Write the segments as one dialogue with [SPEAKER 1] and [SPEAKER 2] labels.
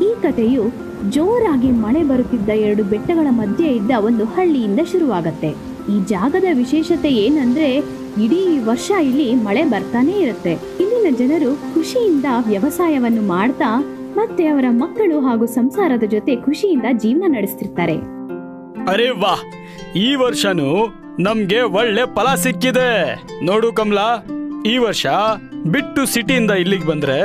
[SPEAKER 1] ಈ ಕಥೆಯು ಜೋರಾಗಿ ಮಳೆ ಬರುತ್ತಿದ್ದ ಎರಡು ಬೆಟ್ಟಗಳ ಮಧ್ಯೆ ಇದ್ದ ಒಂದು ಹಳ್ಳಿಯಿಂದ ಶುರುವಾಗತ್ತೆ. ಈ ಜಾಗದ ವಿಶೇಷತೆ ಏನಂದ್ರೆ ಇಡೀ ವರ್ಷ ಇಲ್ಲಿ ಮಳೆ ಬರ್ತಾನೆ ಇರುತ್ತೆ. ಇಲ್ಲಿನ ಜನರು ಖುಷಿಯಿಂದ ವ್ಯವಸಾಯವನ್ನು ಮಾಡ್ತಾ ಮತ್ತೆ ಅವರ ಮಕ್ಕಳು ಹಾಗೂ ಸಂಸಾರದ ಜೊತೆ ಖುಷಿಯಿಂದ ಜೀವನ ನಡೆಸ್ತಿರ್ತಾರೆ.
[SPEAKER 2] ಅರೆ ವಾಹ್, ಈ ವರ್ಷನೂ ನಮ್ಗೆ ಒಳ್ಳೆ ಫಲ ಸಿಕ್ಕಿದೆ. ನೋಡು ಕಮಲಾ, ಈ ವರ್ಷ ಬಿಟ್ಟು ಸಿಟಿಯಿಂದ ಇಲ್ಲಿಗೆ ಬಂದ್ರೆ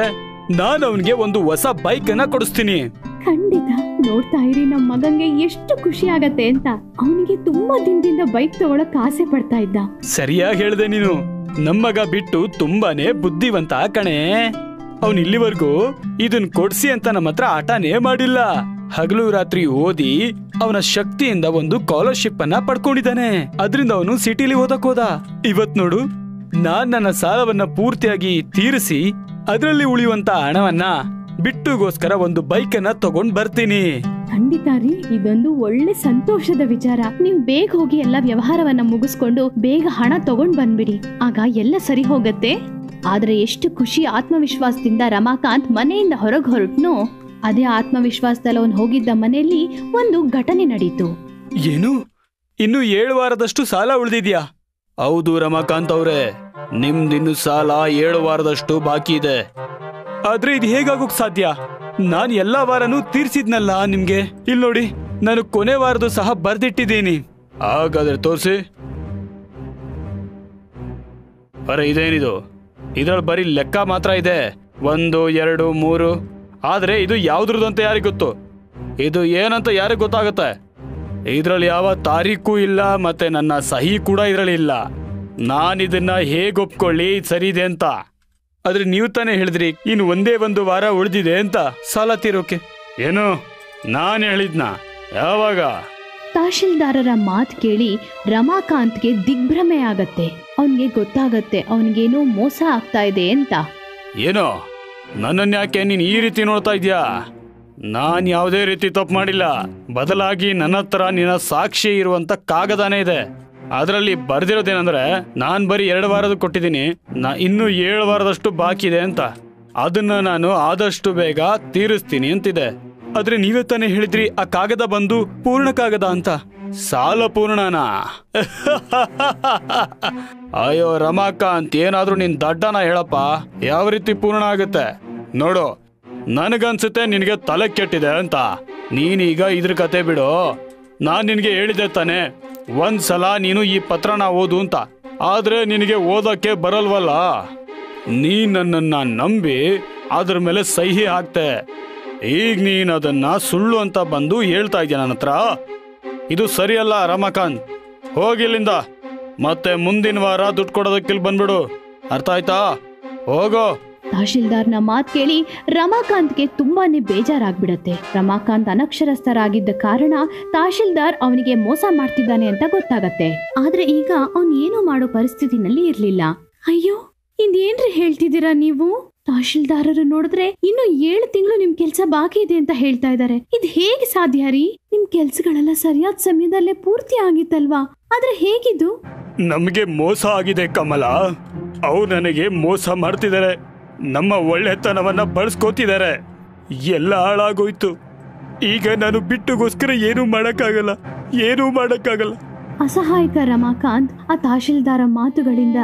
[SPEAKER 2] ನಾನು ಅವನಿಗೆ ಒಂದು ಹೊಸ ಬೈಕ್ ಅನ್ನ ಕೊಡಿಸ್ತೀನಿ.
[SPEAKER 1] ಖಂಡಿತ, ನೋಡ್ತಾ ಇರಿ ನಮ್ಮ ಮಗಂಗೆ ಎಷ್ಟು ಖುಷಿ ಆಗತ್ತೆ ಅಂತ. ಅವನಿಗೆ ತುಂಬಾ ದಿನದಿಂದ ಬೈಕ್ ತಗೊಳಕ್ ಆಸೆ ಪಡ್ತಾ ಇದ್ದ.
[SPEAKER 2] ಸರಿಯಾಗಿ ಹೇಳ್ದೆ ನೀನು. ನಮ್ಮಗ ಬಿಟ್ಟು ತುಂಬಾನೇ ಬುದ್ಧಿವಂತ ಕಣೆ. ಅವನ್ ಇಲ್ಲಿವರೆಗೂ ಇದನ್ ಕೊಡ್ಸಿ ಅಂತ ನಮ್ಮ ಹತ್ರ ಆಟನೇ ಮಾಡಿಲ್ಲ. ಹಗಲು ರಾತ್ರಿ ಓದಿ ಅವನ ಶಕ್ತಿಯಿಂದ ಒಂದು ಸ್ಕಾಲರ್ಶಿಪ್ ಅನ್ನ ಪಡ್ಕೊಂಡಿದ್ದಾನೆ. ಅದರಿಂದ ಅವನು ಸಿಟಿಲಿ ಓದಕ್ ಹೋದ. ಇವತ್ ನೋಡು, ನಾನ್ ನನ್ನ ಸಾಲವನ್ನ ಪೂರ್ತಿಯಾಗಿ ತೀರಿಸಿ ಅದರಲ್ಲಿ ಉಳಿಯುವಂತ ಹಣವನ್ನ ಬಿಟ್ಟುಗೋಸ್ಕರ ಒಂದು ಬೈಕ್ ಅನ್ನ ತಗೊಂಡ್ ಬರ್ತೀನಿ.
[SPEAKER 1] ಖಂಡಿತ ರೀ, ಇದೊಂದು ಒಳ್ಳೆ ಸಂತೋಷದ ವಿಚಾರ. ನೀವು ಬೇಗ ಹೋಗಿ ಎಲ್ಲ ವ್ಯವಹಾರವನ್ನ ಮುಗಿಸ್ಕೊಂಡು ಬೇಗ ಹಣ ತಗೊಂಡ್ ಬಂದ್ಬಿಡಿ, ಆಗ ಎಲ್ಲ ಸರಿ ಹೋಗತ್ತೆ. ಆದ್ರೆ ಎಷ್ಟು ಖುಷಿ ಆತ್ಮವಿಶ್ವಾಸದಿಂದ ರಮಾಕಾಂತ್ ಮನೆಯಿಂದ ಹೊರಟನೋ ಅದೇ ಆತ್ಮವಿಶ್ವಾಸದಲ್ಲಿ ಅವನು ಹೋಗಿದ್ದ ಮನೆಯಲ್ಲಿ ಒಂದು ಘಟನೆ ನಡೀತು.
[SPEAKER 2] ಏನು, ಇನ್ನು 7 ವಾರದಷ್ಟು ಸಾಲ ಉಳಿದಿದ್ಯಾ? ಹೌದು ರಮಾಕಾಂತ್ ಅವ್ರೆ, ನಿಮ್ದಿನ್ನು ಸಾಲ 7 ವಾರದಷ್ಟು ಬಾಕಿ ಇದೆ. ಆದ್ರೆ ಇದು ಹೇಗಾಗೋಕ್ ಸಾಧ್ಯ? ನಾನ್ ಎಲ್ಲಾ ವಾರನೂ ತೀರ್ಸಿದ್ನಲ್ಲ ನಿಮ್ಗೆ. ಇಲ್ಲಿ ನೋಡಿ, ನಾನು ಕೊನೆ ವಾರದ್ದು ಸಹ ಬರ್ದಿಟ್ಟಿದ್ದೀನಿ. ಹಾಗಾದ್ರೆ ತೋರ್ಸಿ. ಅರೆ ಇದೇನಿದು? ಇದ್ರಲ್ಲಿ ಬರೀ ಲೆಕ್ಕ ಮಾತ್ರ ಇದೆ, 1 2 3. ಆದ್ರೆ ಇದು ಯಾವ್ದ್ರದ್ದು ಅಂತ ಯಾರಿಗ್ ಗೊತ್ತು? ಇದು ಏನಂತ ಯಾರಿಗ್ ಗೊತ್ತಾಗತ್ತೆ? ಇದ್ರಲ್ಲಿ ಯಾವ ತಾರೀಖು ಇಲ್ಲ, ಮತ್ತೆ ನನ್ನ ಸಹಿ ಕೂಡ ಇದ್ರಲ್ಲಿ ಇಲ್ಲ. ನಾನಿದನ್ನ ಹೇಗ್ ಒಪ್ಕೊಳ್ಳಿ ಸರಿ ಇದೆ ಅಂತ? ಆದ್ರೆ ನೀವು ತಾನೇ ಹೇಳಿದ್ರಿ ಇನ್ನು ಒಂದೇ 1 ವಾರ ಉಳಿದಿದೆ ಅಂತ ಸಾಲ ತೀರೋಕೆ. ಏನು ನಾನ್ ಹೇಳಿದ್ನ? ಯಾವಾಗ?
[SPEAKER 1] ತಹಶೀಲ್ದಾರರ ಮಾತು ಕೇಳಿ ರಮಾಕಾಂತ್ಗೆ ದಿಗ್ಭ್ರಮೆ ಆಗತ್ತೆ. ಅವನ್ಗೆ ಗೊತ್ತಾಗತ್ತೆ ಅವನಿಗೇನೋ ಮೋಸ ಆಗ್ತಾ ಇದೆ ಅಂತ.
[SPEAKER 2] ಏನೋ, ನನ್ನನ್ನು ಯಾಕೆ ನೀನ್ ಈ ರೀತಿ ನೋಡ್ತಾ ಇದ್ಯಾ? ನಾನ್ ಯಾವುದೇ ರೀತಿ ತಪ್ಪು ಮಾಡಿಲ್ಲ. ಬದಲಾಗಿ ನನ್ನ ಹತ್ರ ನಿನ್ನ ಸಾಕ್ಷಿ ಇರುವಂತ ಕಾಗದಾನೇ ಇದೆ. ಅದರಲ್ಲಿ ಬರ್ದಿರೋದೇನಂದ್ರೆ ನಾನ್ ಬರೀ 2 ವಾರದ ಕೊಟ್ಟಿದ್ದೀನಿ, ಇನ್ನೂ 7 ವಾರದಷ್ಟು ಬಾಕಿ ಇದೆ ಅಂತ. ಅದನ್ನ ನಾನು ಆದಷ್ಟು ಬೇಗ ತೀರಿಸ್ತೀನಿ ಅಂತಿದೆ. ಆದ್ರೆ ನೀವೇ ತಾನೇ ಹೇಳಿದ್ರಿ ಆ ಕಾಗದ ಬಂದು ಪೂರ್ಣ ಕಾಗದ ಅಂತ. ಸಾಲ ಪೂರ್ಣನಾ? ಅಯ್ಯೋ ರಮಾಕಾಂತ್, ಏನಾದ್ರೂ ನಿನ್ ದಡ್ಡನ ಹೇಳಪ್ಪ. ಯಾವ ರೀತಿ ಪೂರ್ಣ ಆಗುತ್ತೆ? ನೋಡು, ನನಗನ್ಸುತ್ತೆ ನಿನಗೆ ತಲೆ ಕೆಟ್ಟಿದೆ ಅಂತ. ನೀನೀಗ ಇದ್ರ ಕತೆ ಬಿಡು. ನಾನ್ ನಿನಗೆ ಹೇಳಿದೆ ತಾನೆ ಒಂದ್ಸಲ ನೀನು ಈ ಪತ್ರನ ಓದು ಅಂತ. ಆದ್ರೆ ನಿನಗೆ ಓದಕ್ಕೆ ಬರಲ್ವಲ್ಲ. ನೀ ನನ್ನನ್ನ ನಂಬಿ ಅದ್ರ ಮೇಲೆ ಸಹಿ ಹಾಕ್ತೆ. ಈಗ ನೀನ್ ಅದನ್ನ ಸುಳ್ಳು ಅಂತ ಬಂದು ಹೇಳ್ತಾ ಇದೆಯಾ ನನ್ನ ಹತ್ರ? ಇದು ಸರಿಯಲ್ಲ ರಮಾಕಾಂತ್. ಹೋಗಿಲ್ಲಿಂದ. ಮತ್ತೆ ಮುಂದಿನ ವಾರ ದುಡ್ಡು ಕೊಡೋದಕ್ಕಿಲ್ಲಿ ಬಂದ್ಬಿಡು. ಅರ್ಥ ಆಯ್ತಾ? ಹೋಗೋ.
[SPEAKER 1] ತಹಶೀಲ್ದಾರ್ನ ಮಾತು ಕೇಳಿ ರಮಾಕಾಂತ್ಗೆ ತುಂಬಾನೇ ಬೇಜಾರಾಗ್ಬಿಡತ್ತೆ. ರಮಾಕಾಂತ್ ಅನಕ್ಷರಸ್ಥರಾಗಿದ್ದ ಕಾರಣ ತಹಶೀಲ್ದಾರ್ ಅವನಿಗೆ ಮೋಸ ಮಾಡ್ತಿದ್ದಾನೆ ಅಂತ ಗೊತ್ತಾಗತ್ತೆ. ಆದ್ರೆ ಈಗ ಅವನ್ ಏನೋ ಮಾಡೋ ಪರಿಸ್ಥಿತಿನಲ್ಲಿ ಇರ್ಲಿಲ್ಲ. ಅಯ್ಯೋ, ಇದೇನ್ರಿ ಹೇಳ್ತಿದ್ದೀರಾ ನೀವು? ತಹಶೀಲ್ದಾರರು ನೋಡಿದ್ರೆ ಇನ್ನು 7 ತಿಂಗಳು ನಿಮ್ ಕೆಲ್ಸ ಬಾಕಿ ಇದೆ ಅಂತ ಹೇಳ್ತಾ ಇದ್ದಾರೆ. ಇದು ಹೇಗೆ ಸಾಧ್ಯ ರೀ? ನಿಮ್ ಕೆಲ್ಸಗಳೆಲ್ಲ ಸರಿಯಾದ ಸಮಯದಲ್ಲೇ ಪೂರ್ತಿ ಆಗಿತ್ತಲ್ವಾ? ಆದ್ರೆ ಹೇಗಿದು?
[SPEAKER 2] ನಮಗೆ ಮೋಸ ಆಗಿದೆ ಕಮಲಾ. ಅವ್ರು ನನಗೆ ಮೋಸ ಮಾಡ್ತಿದ್ದಾರೆ. ನಮ್ಮ ಒಳ್ಳೆತನವನ್ನ ಬಳಸ್ಕೋತಿದ್ದಾರೆ. ಎಲ್ಲ ಹಾಳಾಗೋಯ್ತು. ಈಗ ನಾನು ಬಿಟ್ಟುಗೋಸ್ಕರ ಏನೂ ಮಾಡಕ್ಕಾಗಲ್ಲ.
[SPEAKER 1] ಅಸಹಾಯಕ ರಮಾಕಾಂತ್ ಆ ತಹಶೀಲ್ದಾರ ಮಾತುಗಳಿಂದ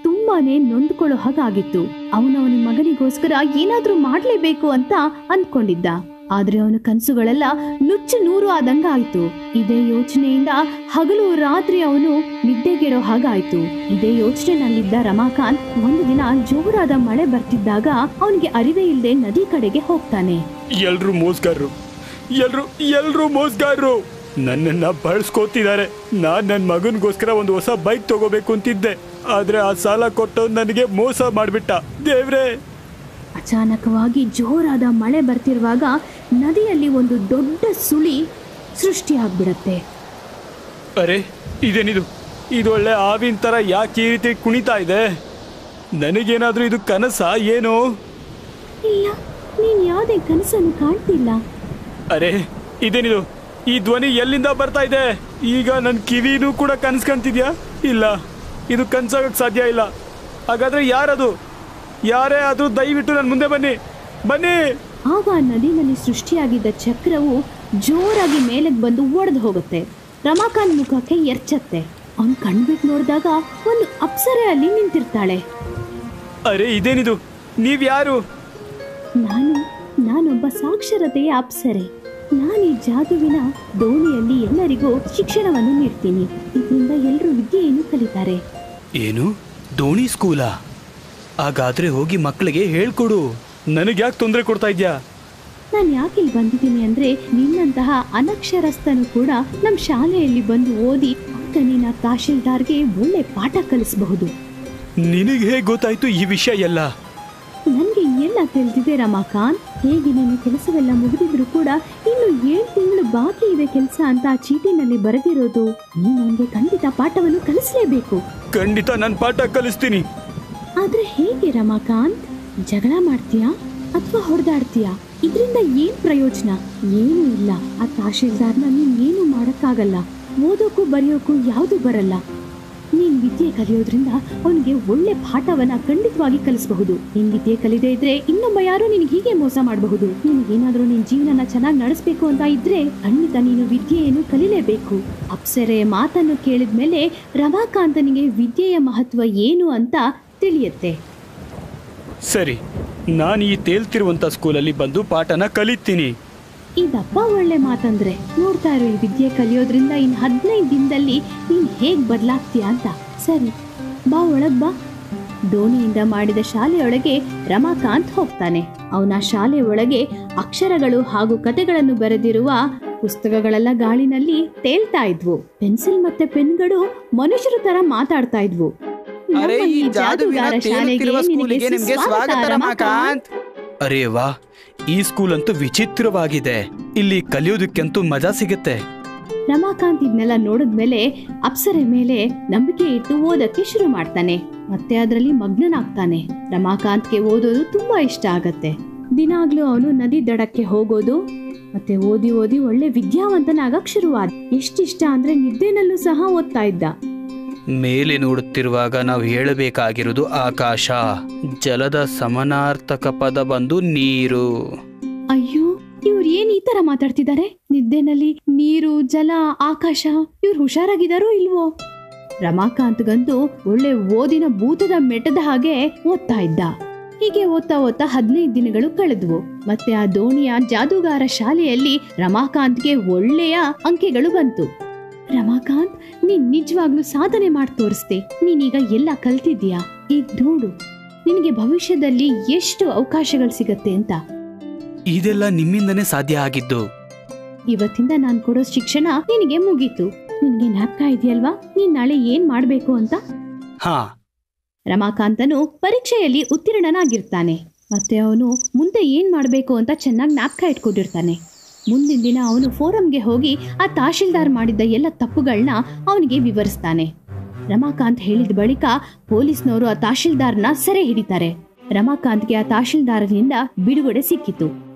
[SPEAKER 1] ತುಂಬಾನೇ ನೊಂದ್ಕೊಳ್ಳೋ ಹಾಗಾಗಿತ್ತು. ಅವನ ಮಗನಿಗೋಸ್ಕರ ಏನಾದ್ರೂ ಮಾಡ್ಲೇಬೇಕು ಅಂತ ಅಂದ್ಕೊಂಡಿದ್ದ. ಆದ್ರೆ ಅವನ ಕನಸುಗಳೆಲ್ಲ ನುಚ್ಚು ನೂರು ಆದಂಗ ಆಯ್ತು. ಇದೇ ಯೋಚನೆಯಿಂದ ಹಗಲು ರಾತ್ರಿ ಅವನು ನಿದ್ದೆಗೆಡೋ ಹಾಗಾಯ್ತು. ಇದೇ ಯೋಚನೆನಲ್ಲಿದ್ದ ರಮಾಕಾಂತ್ ಒಂದು ದಿನ ಜೋರಾದ ಮಳೆ ಬರ್ತಿದ್ದಾಗ ಅವನಿಗೆ ಅರಿವೇ ಇಲ್ಲದೆ ನದಿ ಕಡೆಗೆ ಹೋಗ್ತಾನೆ.
[SPEAKER 2] ಎಲ್ರು ಮೋಸ್ಗಾರರು ನನ್ನನ್ನ ಬಳಸ್ಕೋತಿದ್ದಾರೆ. ನಾನ್ ನನ್ನ ಮಗನ್ಗೋಸ್ಕರ ಒಂದು ಹೊಸ ಬೈಕ್ ತಗೋಬೇಕು ಅಂತಿದ್ದೆ. ಆದ್ರೆ ಆ ಸಾಲ ಕೊಟ್ಟು ನನಗೆ ಮೋಸ ಮಾಡ್ಬಿಟ್ಟ. ದೇವ್ರೇ!
[SPEAKER 1] ಅಚಾನಕವಾಗಿ ಜೋರಾದ ಮಳೆ ಬರ್ತಿರುವಾಗ ನದಿಯಲ್ಲಿ ಒಂದು ದೊಡ್ಡ ಸುಳಿ ಸೃಷ್ಟಿಯಾಗ್ಬಿಡತ್ತೆ.
[SPEAKER 2] ಅರೆ ಇದೇನಿದು? ಇದು ಒಳ್ಳೆ ಆವಿನ ತರ ಯಾಕೆ ಈ ರೀತಿ ಕುಣಿತಾ ಇದೆ? ನನಗೇನಾದ್ರೂ ಇದು ಕನಸಾ ಏನೋ?
[SPEAKER 1] ಇಲ್ಲ, ನೀನ್ ಯಾವುದೇ ಕನಸನ್ನು ಕಾಣ್ತಿಲ್ಲ.
[SPEAKER 2] ಅರೆ ಇದೇನಿದು? ಈ ಧ್ವನಿ ಎಲ್ಲಿಂದ ಬರ್ತಾ ಇದೆ? ಈಗ ನನ್ನ ಕಿವಿನೂ ಕೂಡ ಕನಸು ಕಾಣ್ತಿದ್ಯಾ? ಇಲ್ಲ, ಇದು ಕನ್ಸಾಗಕ್ಕೆ ಸಾಧ್ಯ ಇಲ್ಲ. ಹಾಗಾದ್ರೆ ಯಾರದು? ಯಾರೇ ಆದ್ರೂ ದಯವಿಟ್ಟು ನನ್ನ ಮುಂದೆ ಬನ್ನಿ.
[SPEAKER 1] ಆಗ ಆ ನದಿನಲ್ಲಿ ಸೃಷ್ಟಿಯಾಗಿದ್ದ ಚಕ್ರವು ಜೋರಾಗಿ ಮೇಲಕ್ಕೆ ಬಂದು ಒಡೆದು ಹೋಗುತ್ತೆ. ರಮಾಕಾಂತ್ ಮುಖಕ್ಕೆ ಎರ್ಚತ್ತೆ. ಅವನು ಕಣ್ಬಿಟ್ಟು ನೋಡಿದಾಗ ಒಂದು ಅಪ್ಸರೆ ಅಲ್ಲಿ ನಿಂತಿರ್ತಾಳೆ.
[SPEAKER 2] ಅರೆ ಇದೇನಿದು, ನೀವ್ಯಾರು?
[SPEAKER 1] ನಾನೊಬ್ಬ ಸಾಕ್ಷರತೆಯ ಅಪ್ಸರೆ. ನಾನು ಈ ಜಾದುವಿನ ದೋಣಿಯಲ್ಲಿ ಎಲ್ಲರಿಗೂ ಶಿಕ್ಷಣವನ್ನು ನೀಡ್ತೀನಿ. ಇದರಿಂದ ಎಲ್ಲರೂ ವಿದ್ಯೆಯನ್ನು ಕಲಿತಾರೆ.
[SPEAKER 2] ಏನು, ದೋಣಿ ಸ್ಕೂಲಾ? ಹಾಗಾದ್ರೆ ಹೋಗಿ ಮಕ್ಕಳಿಗೆ ಹೇಳ್ಕೊಡು. ನನಗೆ ಯಾಕೆ ತೊಂದರೆ ಕೊಡ್ತಾ ಇದ್ಯಾ?
[SPEAKER 1] ನಾನು ಯಾಕೆ ಇಲ್ಲಿ ಬಂದಿದ್ದೀನಿ ಅಂದ್ರೆ, ನಿನ್ನಂತಹ ಅನಕ್ಷರಸ್ಥನು ಕೂಡ ನಮ್ಮ ಶಾಲೆಯಲ್ಲಿ ಬಂದು ಓದಿ ಆಗ ನೀನು ತಹಶೀಲ್ದಾರ್ಗೆ ಒಳ್ಳೆ ಪಾಠ ಕಲಿಸಬಹುದು.
[SPEAKER 2] ನಿನಗೆ ಹೇಗೆ ಗೊತ್ತಾಯ್ತು ಈ ವಿಷಯ ಎಲ್ಲ?
[SPEAKER 1] ನನಗೆ ಎಲ್ಲ ತಿಳಿದಿದೆ ರಮಾಕಾಂತ್. ಹೇಗೆ ನೀನು ಕೆಲಸವೆಲ್ಲ ಮುಗಿದಿದ್ರು ಕೂಡ ಇನ್ನು 7 ತಿಂಗಳು ಬಾಕಿ ಇದೆ ಕೆಲಸ ಅಂತ ಆ ಚೀಟಿನಲ್ಲಿ ಬರೆದಿರೋದು. ನೀನು ನನಗೆ ಖಂಡಿತ ಪಾಠವನ್ನು ಕಲಿಸಲೇಬೇಕು.
[SPEAKER 2] ಖಂಡಿತ ನಾನು ಪಾಠ ಕಲಿಸ್ತೀನಿ.
[SPEAKER 1] ಆದ್ರೆ ಹೇಗೆ ರಮಾಕಾಂತ್? ಜಗಳ ಮಾಡ್ತೀಯಾ ಅಥವಾ ಹೊಡೆದಾಡ್ತೀಯಾ? ಇದರಿಂದ ಏನ್ ಪ್ರಯೋಜನ? ಏನೂ ಇಲ್ಲ. ಆ ತಹಶೀಲ್ದಾರ್ನ ನೀನ್ ಏನು ಮಾಡಕ್ಕಾಗಲ್ಲ. ಓದೋಕ್ಕೂ ಬರೆಯೋಕ್ಕೂ ಯಾವುದು ಬರಲ್ಲ. ನೀನ್ ವಿದ್ಯೆ ಕಲಿಯೋದ್ರಿಂದ ಅವನಿಗೆ ಒಳ್ಳೆ ಪಾಠವನ್ನ ಖಂಡಿತವಾಗಿ ಕಲಿಸಬಹುದು. ನೀನ್ ವಿದ್ಯೆ ಕಲಿದೇ ಇದ್ರೆ ಇನ್ನೊಬ್ಬ ಯಾರು ನಿನ್ಗೆ ಹೀಗೆ ಮೋಸ ಮಾಡಬಹುದು. ನಿನಗೇನಾದ್ರೂ ನಿನ್ ಜೀವನನ ಚೆನ್ನಾಗಿ ನಡೆಸಬೇಕು ಅಂತ ಇದ್ರೆ ಖಂಡಿತ ನೀನು ವಿದ್ಯೆಯನ್ನು ಕಲಿಲೇಬೇಕು. ಅಪ್ಸರೆಯ ಮಾತನ್ನು ಕೇಳಿದ್ಮೇಲೆ ರಮಾಕಾಂತನಿಗೆ ವಿದ್ಯೆಯ ಮಹತ್ವ ಏನು ಅಂತ ತಿಳಿಯುತ್ತೆ.
[SPEAKER 2] ಸರಿ, ನಾನು ಈ ತೇಲ್ತಿರುವಂತ ಸ್ಕೂಲಲ್ಲಿ ಬಂದು ಪಾಠನ ಕಲಿತೀನಿ.
[SPEAKER 1] ಇದಪ್ಪ ಒಳ್ಳೆ ಮಾತಂದ್ರೆ. ನೋಡ್ತಾ ಇರೋ, ಈ ವಿದ್ಯೆ ಕಲಿಯೋದ್ರಿಂದ ಇನ್ನು 15 ದಿನದಲ್ಲಿ ನೀನ್ ಹೇಗ್ ಬದಲಾಗ್ತೀಯ ಅಂತ. ಸರಿ, ಬಾ ಒಳಗ್ ಬಾ. ದೋಣಿಯಿಂದ ಮಾಡಿದ ಶಾಲೆಯೊಳಗೆ ರಮಾಕಾಂತ್ ಹೋಗ್ತಾನೆ. ಅವನ ಶಾಲೆ ಒಳಗೆ ಅಕ್ಷರಗಳು ಹಾಗೂ ಕತೆಗಳನ್ನು ಬರೆದಿರುವ ಪುಸ್ತಕಗಳೆಲ್ಲ ಗಾಳಿನಲ್ಲಿ ತೇಲ್ತಾ ಇದ್ವು. ಪೆನ್ಸಿಲ್ ಮತ್ತೆ ಪೆನ್ಗಳು ಮನುಷ್ಯರ ತರ ಮಾತಾಡ್ತಾ ಇದ್ವು.
[SPEAKER 2] ಅರೇ ವಾ, ಈ ಸ್ಕೂಲ್ ಅಂತೂ ವಿಚಿತ್ರವಾಗಿದೆ. ಇಲ್ಲಿ ಕಲಿಯೋದಕ್ಕಂತೂ ಮಜಾ ಸಿಗುತ್ತೆ.
[SPEAKER 1] ರಮಾಕಾಂತ್ ಇದನ್ನೆಲ್ಲ ನೋಡಿದ್ಮೇಲೆ ಅಪ್ಸರೆ ಮೇಲೆ ನಂಬಿಕೆ ಇಟ್ಟು ಓದಕ್ಕೆ ಶುರು ಮಾಡ್ತಾನೆ. ಮತ್ತೆ ಅದರಲ್ಲಿ ಮಗ್ನನಾಗ್ತಾನೆ. ರಮಾಕಾಂತ್ಗೆ ಓದೋದು ತುಂಬಾ ಇಷ್ಟ ಆಗತ್ತೆ. ದಿನಾಗ್ಲೂ ಅವನು ನದಿ ದಡಕ್ಕೆ ಹೋಗೋದು ಮತ್ತೆ ಓದಿ ಓದಿ ಒಳ್ಳೆ ವಿದ್ಯಾವಂತನಾಗಕ್ ಶುರುವಾದ. ಎಷ್ಟಿಷ್ಟ ಅಂದ್ರೆ ನಿದ್ದೆನಲ್ಲೂ ಸಹ ಓದ್ತಾ ಇದ್ದ.
[SPEAKER 2] ಮೇಲೆ ನೋಡುತ್ತಿರುವಾಗ ನಾವು ಹೇಳಬೇಕಾಗಿರೋದು ಆಕಾಶ. ಜಲದ ಸಮಾನಾರ್ಥಕ ಪದ ಬಂದು ನೀರು.
[SPEAKER 1] ಅಯ್ಯೋ, ಇವ್ರು ಏನ್ ಈ ತರ ಮಾತಾಡ್ತಿದ್ದಾರೆ? ನಿದ್ದೆನಲ್ಲಿ ನೀರು, ಜಲ, ಆಕಾಶ, ಇವ್ರು ಹುಷಾರಾಗಿದಾರೋ ಇಲ್ವೋ? ರಮಾಕಾಂತ್ಗಂತೂ ಒಳ್ಳೆ ಓದಿನ ಭೂತದ ಮೆಟ್ಟದ ಹಾಗೆ ಓದ್ತಾ ಇದ್ದ. ಹೀಗೆ ಓದ್ತಾ ಓದ್ತಾ 15 ದಿನಗಳು ಕಳೆದ್ವು. ಮತ್ತೆ ಆ ದೋಣಿಯ ಜಾದೂಗಾರ ಶಾಲೆಯಲ್ಲಿ ರಮಾಕಾಂತ್ಗೆ ಒಳ್ಳೆಯ ಅಂಕೆಗಳು ಬಂತು. ರಮಾಕಾಂತ್, ನೀನ್ ನಿಜವಾಗ್ಲೂ ಸಾಧನೆ ಮಾಡಿ ತೋರಿಸ್ದೆ. ನೀನೀಗ ಎಲ್ಲ ಕಲ್ತಿದ್ಯಾ. ಈಗ ನೋಡು, ನಿನಗೆ ಭವಿಷ್ಯದಲ್ಲಿ ಎಷ್ಟು ಅವಕಾಶಗಳು ಸಿಗತ್ತೆ ಅಂತ.
[SPEAKER 2] ಇದೆಲ್ಲ ನಿಮ್ಮಿಂದನೇ ಸಾಧ್ಯ ಆಗಿದ್ದು.
[SPEAKER 1] ಇವತ್ತಿಂದ ನಾನ್ ಕೊಡೋ ಶಿಕ್ಷಣ ನಿನಗೆ ಮುಗೀತು. ನಿನಗೆ ಜ್ಞಾಪಕ ಇದೆಯಲ್ವಾ ನೀನ್ ನಾಳೆ ಏನ್ ಮಾಡ್ಬೇಕು ಅಂತ?
[SPEAKER 2] ಹಾ.
[SPEAKER 1] ರಮಾಕಾಂತನು ಪರೀಕ್ಷೆಯಲ್ಲಿ ಉತ್ತೀರ್ಣನಾಗಿರ್ತಾನೆ. ಮತ್ತೆ ಅವನು ಮುಂದೆ ಏನ್ ಮಾಡ್ಬೇಕು ಅಂತ ಚೆನ್ನಾಗಿ ಜ್ಞಾಪಕ ಇಟ್ಕೊಂಡಿರ್ತಾನೆ. ಮುಂದಿನ ದಿನ ಅವನು ಫೋರಂಗೆ ಹೋಗಿ ಆ ತಹಶೀಲ್ದಾರ್ ಮಾಡಿದ್ದ ಎಲ್ಲ ತಪ್ಪುಗಳನ್ನ ಅವನಿಗೆ ವಿವರಿಸ್ತಾನೆ. ರಮಾಕಾಂತ್ ಹೇಳಿದ ಬಳಿಕ ಪೊಲೀಸ್ನವರು ಆ ತಹಶೀಲ್ದಾರ್ನ ಸೆರೆ ಹಿಡಿತಾರೆ. ರಮಾಕಾಂತ್ಗೆ ಆ ತಹಶೀಲ್ದಾರನಿಂದ ಬಿಡುಗಡೆ ಸಿಕ್ಕಿತು.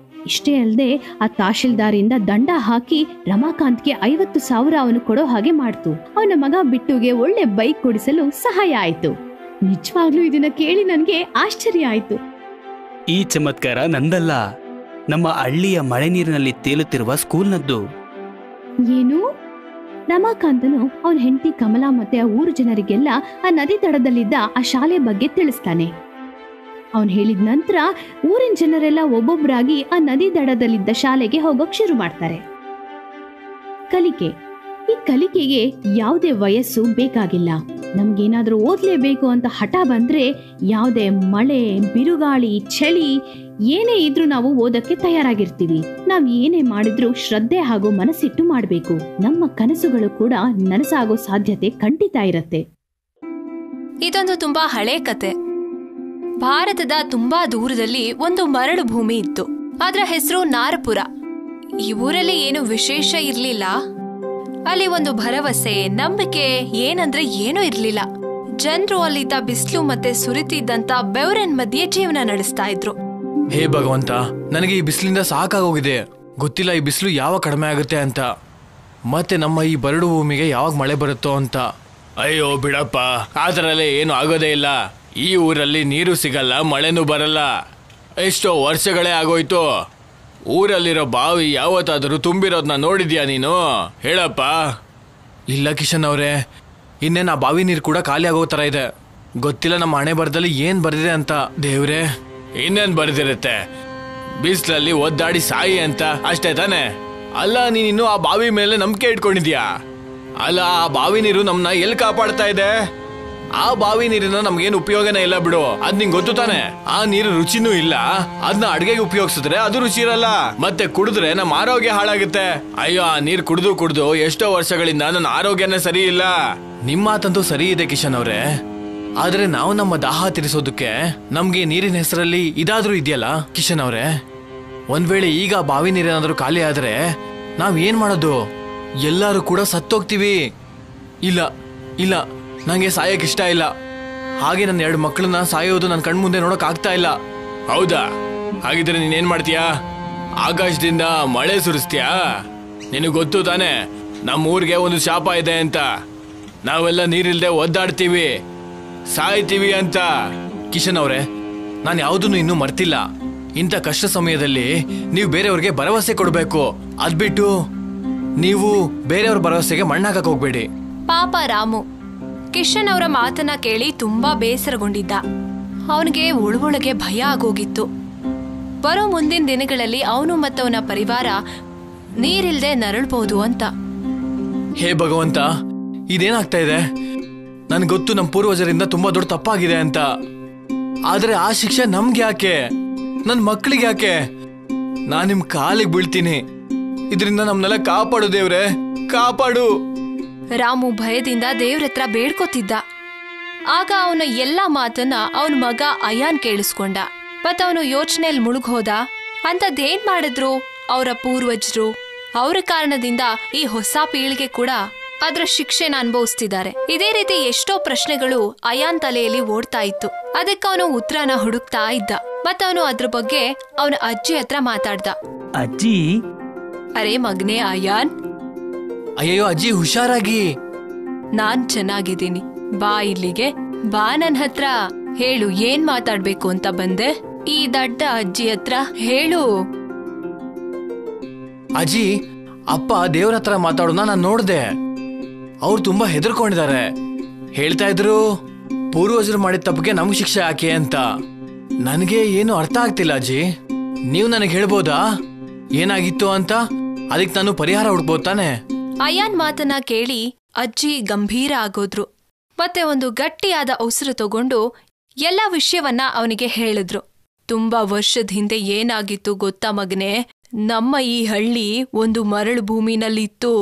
[SPEAKER 1] ಇಷ್ಟೇ ಅಲ್ಲದೆ ಆ ತಹಶೀಲ್ದಾರಿಂದ ದಂಡ ಹಾಕಿ ರಮಾಕಾಂತ್ಗೆ 50,000 ಅವನು ಕೊಡೋ ಹಾಗೆ ಮಾಡ್ತು. ಅವನ ಮಗ ಬಿಟ್ಟುಗೆ ಒಳ್ಳೆ ಬೈಕ್ ಕೊಡಿಸಲು ಸಹಾಯ ಆಯ್ತು. ನಿಜವಾಗ್ಲೂ ಇದನ್ನ ಕೇಳಿ ನನ್ಗೆ ಆಶ್ಚರ್ಯ ಆಯ್ತು.
[SPEAKER 2] ಈ ಚಮತ್ಕಾರ ನಂದಲ್ಲ, ನಮ್ಮ ಹಳ್ಳಿಯ ಮಳೆ ನೀರಿನಲ್ಲಿ ತೇಲುತ್ತಿರುವ ಸ್ಕೂಲ್ನದ್ದು.
[SPEAKER 1] ಏನು? ರಮಾಕಾಂತನು ಅವನ ಹೆಂಡತಿ ಕಮಲಾ ಮತ್ತೆ ಆ ಊರು ಜನರಿಗೆಲ್ಲ ಆ ನದಿ ದಡದಲ್ಲಿದ್ದ ಆ ಶಾಲೆ ಬಗ್ಗೆ ತಿಳಿಸ್ತಾನೆ. ಅವನು ಹೇಳಿದ ನಂತರ ಊರಿನ ಜನರೆಲ್ಲ ಒಬ್ಬೊಬ್ಬರಾಗಿ ಆ ನದಿ ದಡದಲ್ಲಿದ್ದ ಶಾಲೆಗೆ ಹೋಗೋಕ್ ಶುರು ಮಾಡ್ತಾರೆ. ಕಲಿಕೆ. ಈ ಕಲಿಕೆಗೆ ಯಾವುದೇ ವಯಸ್ಸು ಬೇಕಾಗಿಲ್ಲ. ನಮ್ಗೇನಾದ್ರೂ ಓದ್ಲೇಬೇಕು ಅಂತ ಹಠ ಬಂದ್ರೆ ಯಾವುದೇ ಮಳೆ, ಬಿರುಗಾಳಿ, ಚಳಿ ಏನೇ ಇದ್ರೂ ನಾವು ಓದಕ್ಕೆ ತಯಾರಾಗಿರ್ತೀವಿ. ನಾವ್ ಏನೇ ಮಾಡಿದ್ರೂ ಶ್ರದ್ಧೆ ಹಾಗೂ ಮನಸ್ಸಿಟ್ಟು ಮಾಡ್ಬೇಕು. ನಮ್ಮ ಕನಸುಗಳು ಕೂಡ ನನಸಾಗೋ ಸಾಧ್ಯತೆ ಖಂಡಿತ ಇರತ್ತೆ.
[SPEAKER 3] ಇದೊಂದು ತುಂಬಾ ಹಳೆ ಕತೆ. ಭಾರತದ ತುಂಬಾ ದೂರದಲ್ಲಿ ಒಂದು ಮರಳು ಭೂಮಿ ಇತ್ತು. ಅದರ ಹೆಸರು ನಾರಪುರ. ಈ ಊರಲ್ಲಿ ಏನು ವಿಶೇಷ ಇರ್ಲಿಲ್ಲ. ಅಲ್ಲಿ ಒಂದು ಭರವಸೆ, ನಂಬಿಕೆ ಏನಂದ್ರೆ ಏನೂ ಇರ್ಲಿಲ್ಲ. ಜನರು ಅಲ್ಲಿದ್ದ ಬಿಸಿಲು ಮತ್ತೆ ಸುರಿತಿದ್ದಂತ ಬೆವರಿನ ಮಧ್ಯೆ ಜೀವನ ನಡೆಸ್ತಾ ಇದ್ರು.
[SPEAKER 4] ಹೇ ಭಗವಂತ, ನನಗೆ ಈ ಬಿಸಿಲಿಂದ ಸಾಕಾಗೋಗಿದೆ. ಗೊತ್ತಿಲ್ಲ ಈ ಬಿಸಿಲು ಯಾವಾಗ ಕಡಿಮೆ ಆಗುತ್ತೆ ಅಂತ, ಮತ್ತೆ ನಮ್ಮ ಈ ಬರಡು ಭೂಮಿಗೆ ಯಾವಾಗ ಮಳೆ ಬರುತ್ತೋ ಅಂತ. ಅಯ್ಯೋ ಬಿಡಪ್ಪ, ಆತರಲ್ಲೇ ಏನು ಆಗೋದೇ ಇಲ್ಲ. ಈ ಊರಲ್ಲಿ ನೀರು ಸಿಗಲ್ಲ, ಮಳೆನೂ ಬರಲ್ಲ. ಎಷ್ಟೋ ವರ್ಷಗಳೇ ಆಗೋಯ್ತು. ಊರಲ್ಲಿರೋ ಬಾವಿ ಯಾವತ್ತಾದರೂ ತುಂಬಿರೋದನ್ನ ನೋಡಿದ್ಯಾ ನೀನು? ಹೇಳಪ್ಪ. ಇಲ್ಲ ಕಿಶನ್ ಅವರೇ, ಇನ್ನೇನು ಆ ಬಾವಿ ನೀರು ಕೂಡ ಖಾಲಿ ಆಗೋ ಥರ ಇದೆ. ಗೊತ್ತಿಲ್ಲ ನಮ್ಮ ಹಣೆ ಬರದಲ್ಲಿ ಏನು ಬರೆದಿದೆ ಅಂತ. ದೇವ್ರೆ, ಇನ್ನೇನು ಬರೆದಿರುತ್ತೆ? ಬಿಸಿಲಲ್ಲಿ ಒದ್ದಾಡಿ ಸಾಯಿ ಅಂತ, ಅಷ್ಟೇ ತಾನೆ? ಅಲ್ಲ, ನೀನಿನ್ನು ಆ ಬಾವಿ ಮೇಲೆ ನಂಬಿಕೆ ಇಟ್ಕೊಂಡಿದ್ಯಾ? ಅಲ್ಲ, ಆ ಬಾವಿ ನೀರು ನಮ್ಮನ್ನ ಎಲ್ಲಿ ಕಾಪಾಡ್ತಾ ಇದೆ? ಆ ಬಾವಿ ನೀರಿನ ನಮ್ಗೇನು ಉಪಯೋಗನೇ ಇಲ್ಲ ಬಿಡು. ಅದ್ ನಿಂಗೆ ಗೊತ್ತು ತಾನೆ? ಆ ನೀರು ರುಚಿನೂ ಇಲ್ಲ. ಅದನ್ನ ಅಡ್ಗೆಗೆ ಉಪಯೋಗಿಸಿದ್ರೆ ಅದು ರುಚಿ ಇರಲ್ಲ, ಮತ್ತೆ ಕುಡಿದ್ರೆ ನಮ್ಮ ಆರೋಗ್ಯ ಹಾಳಾಗುತ್ತೆ. ಅಯ್ಯೋ, ಆ ನೀರು ಕುಡಿದು ಎಷ್ಟೋ ವರ್ಷಗಳಿಂದ ನನ್ನ ಆರೋಗ್ಯನೇ ಸರಿ ಇಲ್ಲ. ನಿಮ್ಮ ಮಾತಂತೂ ಸರಿ ಇದೆ ಕಿಶನ್ ಅವ್ರೆ, ಆದ್ರೆ ನಾವು ನಮ್ಮ ದಾಹ ತೀರಿಸೋದಕ್ಕೆ ನಮ್ಗೆ ನೀರಿನ ಹೆಸರಲ್ಲಿ ಇದಾದ್ರೂ ಇದೆಯಲ್ಲ ಕಿಶನ್ ಅವ್ರೆ. ಒಂದ್ ವೇಳೆ ಈಗ ಬಾವಿ ನೀರೇನಾದ್ರೂ ಖಾಲಿ ಆದ್ರೆ ನಾವ್ ಏನ್ ಮಾಡೋದು? ಎಲ್ಲರೂ ಕೂಡ ಸತ್ತೋಗ್ತೀವಿ. ಇಲ್ಲ ಇಲ್ಲ, ನಂಗೆ ಸಾಯಕ್ ಇಷ್ಟ ಇಲ್ಲ. ಹಾಗೆ ನನ್ನ 2 ಮಕ್ಕಳನ್ನ ಸಾಯೋದು ನನ್ನ ಕಣ್ಮುಂದೆ ನೋಡಕ್ ಆಗ್ತಾ ಇಲ್ಲ. ಹೌದಾ? ಹಾಗಿದ್ರೆ ನೀನೇನ್ ಮಾಡ್ತೀಯಾ? ಆಕಾಶದಿಂದ ಮಳೆ ಸುರಿಸ್ತೀಯಾ? ನಿನಗೆ ಗೊತ್ತು ತಾನೆ ನಮ್ಮ ಊರಿಗೆ ಒಂದು ಶಾಪ ಇದೆ ಅಂತ. ನಾವೆಲ್ಲ ನೀರಿಲ್ದೆ ಒದ್ದಾಡ್ತೀವಿ, ಸಾಯ್ತೀವಿ ಅಂತ. ಕಿಶನ್ ಅವ್ರೆ, ನಾನು ಯಾವುದನ್ನು ಇನ್ನೂ ಮರ್ತಿಲ್ಲ. ಇಂಥ ಕಷ್ಟ ಸಮಯದಲ್ಲಿ ನೀವು ಬೇರೆಯವ್ರಿಗೆ ಭರವಸೆ ಕೊಡಬೇಕು. ಅದ್ಬಿಟ್ಟು ನೀವು ಬೇರೆಯವ್ರ ಭರವಸೆಗೆ ಮಣ್ಣಾಕಕ್ ಹೋಗ್ಬೇಡಿ.
[SPEAKER 3] ಪಾಪ ರಾಮು ಕಿಶನ್ ಅವರ ಮಾತನ್ನ ಕೇಳಿ ತುಂಬಾ ಬೇಸರಗೊಂಡಿದ್ದ. ಅವನಿಗೆ ಒಳಗೊಳಗೆ ಭಯ ಆಗೋಗಿತ್ತು. ಬರೋ ಮುಂದಿನ ದಿನಗಳಲ್ಲಿ ಅವನು ಮತ್ತವನ ಪರಿವಾರ ನೀರಿಲ್ದೆ ನರಳ್ಬಹುದು ಅಂತ.
[SPEAKER 4] ಹೇ ಭಗವಂತ, ಇದೇನಾಗ್ತಾ ಇದೆ? ನನ್ಗೆ ಗೊತ್ತು ನಮ್ಮ ಪೂರ್ವಜರಿಂದ ತುಂಬಾ ದೊಡ್ಡ ತಪ್ಪಾಗಿದೆ ಅಂತ. ಆದ್ರೆ ಆ ಶಿಕ್ಷೆ ನಮ್ಗೆ ಯಾಕೆ? ನನ್ನ ಮಕ್ಕಳಿಗೆ ಯಾಕೆ? ನಾನ್ ನಿಮ್ ಕಾಲಿಗೆ ಬೀಳ್ತೀನಿ. ಇದರಿಂದ ನಮ್ನೆಲ್ಲ ಕಾಪಾಡು ದೇವ್ರೆ, ಕಾಪಾಡು.
[SPEAKER 3] ರಾಮು ಭಯದಿಂದ ದೇವ್ರತ್ರ ಬೇಡ್ಕೋತಿದ್ದ. ಆಗ ಅವನ ಎಲ್ಲಾ ಮಾತನ್ನ ಅವನ ಮಗ ಅಯಾನ್ ಕೇಳಿಸ್ಕೊಂಡ. ಮತ್ತವನು ಯೋಚನೆಯಲ್ಲಿ ಮುಳುಗೋದ. ಅಂತದ್ದೇನ್ ಮಾಡಿದ್ರು ಅವರ ಪೂರ್ವಜರು? ಅವರ ಕಾರಣದಿಂದ ಈ ಹೊಸ ಪೀಳಿಗೆ ಕೂಡ ಅದರ ಶಿಕ್ಷೆನ ಅನುಭವಿಸ್ತಿದ್ದಾರೆ. ಇದೇ ರೀತಿ ಎಷ್ಟೋ ಪ್ರಶ್ನೆಗಳು ಅಯಾನ್ ತಲೆಯಲ್ಲಿ ಓಡ್ತಾ ಇತ್ತು. ಅದಕ್ಕೆ ಅವನು ಉತ್ತರನ ಹುಡುಕ್ತಾ ಇದ್ದ. ಮತ್ತವನು ಅದ್ರ ಬಗ್ಗೆ ಅವನ ಅಜ್ಜಿ ಹತ್ರ ಮಾತಾಡ್ದ.
[SPEAKER 5] ಅಜ್ಜಿ,
[SPEAKER 3] ಅರೆ ಮಗನೇ ಅಯಾನ್.
[SPEAKER 4] ಅಯ್ಯೋ ಅಜ್ಜಿ, ಹುಷಾರಾಗಿ.
[SPEAKER 3] ನಾನ್ ಚೆನ್ನಾಗಿದ್ದೀನಿ, ಬಾ ಇಲ್ಲಿಗೆ ಬಾ. ನನ್ ಹತ್ರ ಹೇಳು, ಏನ್ ಮಾತಾಡ್ಬೇಕು ಅಂತ ಬಂದೆ? ಈ ದಡ್ಡ ಅಜ್ಜಿ ಹತ್ರ ಹೇಳು.
[SPEAKER 4] ಅಜ್ಜಿ, ಅಪ್ಪ ದೇವ್ರ ಹತ್ರ ಮಾತಾಡೋಣ ನಾನು ನೋಡ್ದೆ. ಅವ್ರು ತುಂಬಾ ಹೆದರ್ಕೊಂಡಿದ್ದಾರೆ. ಹೇಳ್ತಾ ಇದ್ರು ಪೂರ್ವಜರು ಮಾಡಿದ ತಪ್ಪಿಗೆ ನಮ್ಗೆ ಶಿಕ್ಷೆ ಯಾಕೆ ಅಂತ. ನನಗೆ ಏನು ಅರ್ಥ ಆಗ್ತಿಲ್ಲ ಅಜ್ಜಿ. ನೀವು ನನಗೆ ಹೇಳ್ಬೋದಾ ಏನಾಗಿತ್ತು ಅಂತ? ಅದಕ್ಕೆ ನಾನು ಪರಿಹಾರ ಹುಡ್ಬೋದು ತಾನೆ?
[SPEAKER 3] ಅಯಾನ್ ಮಾತನ್ನ ಕೇಳಿ ಅಜ್ಜಿ ಗಂಭೀರ ಆಗೋದ್ರು. ಮತ್ತೆ ಒಂದು ಗಟ್ಟಿಯಾದ ಉಸಿರು ತಗೊಂಡು ಎಲ್ಲ ವಿಷಯವನ್ನ ಅವನಿಗೆ ಹೇಳಿದ್ರು. ತುಂಬಾ ವರ್ಷದ ಹಿಂದೆ ಏನಾಗಿತ್ತು ಗೊತ್ತಾ ಮಗನೇ? ನಮ್ಮ ಈ ಹಳ್ಳಿ ಒಂದು ಮರಳು ಭೂಮಿನಲ್ಲಿತ್ತು.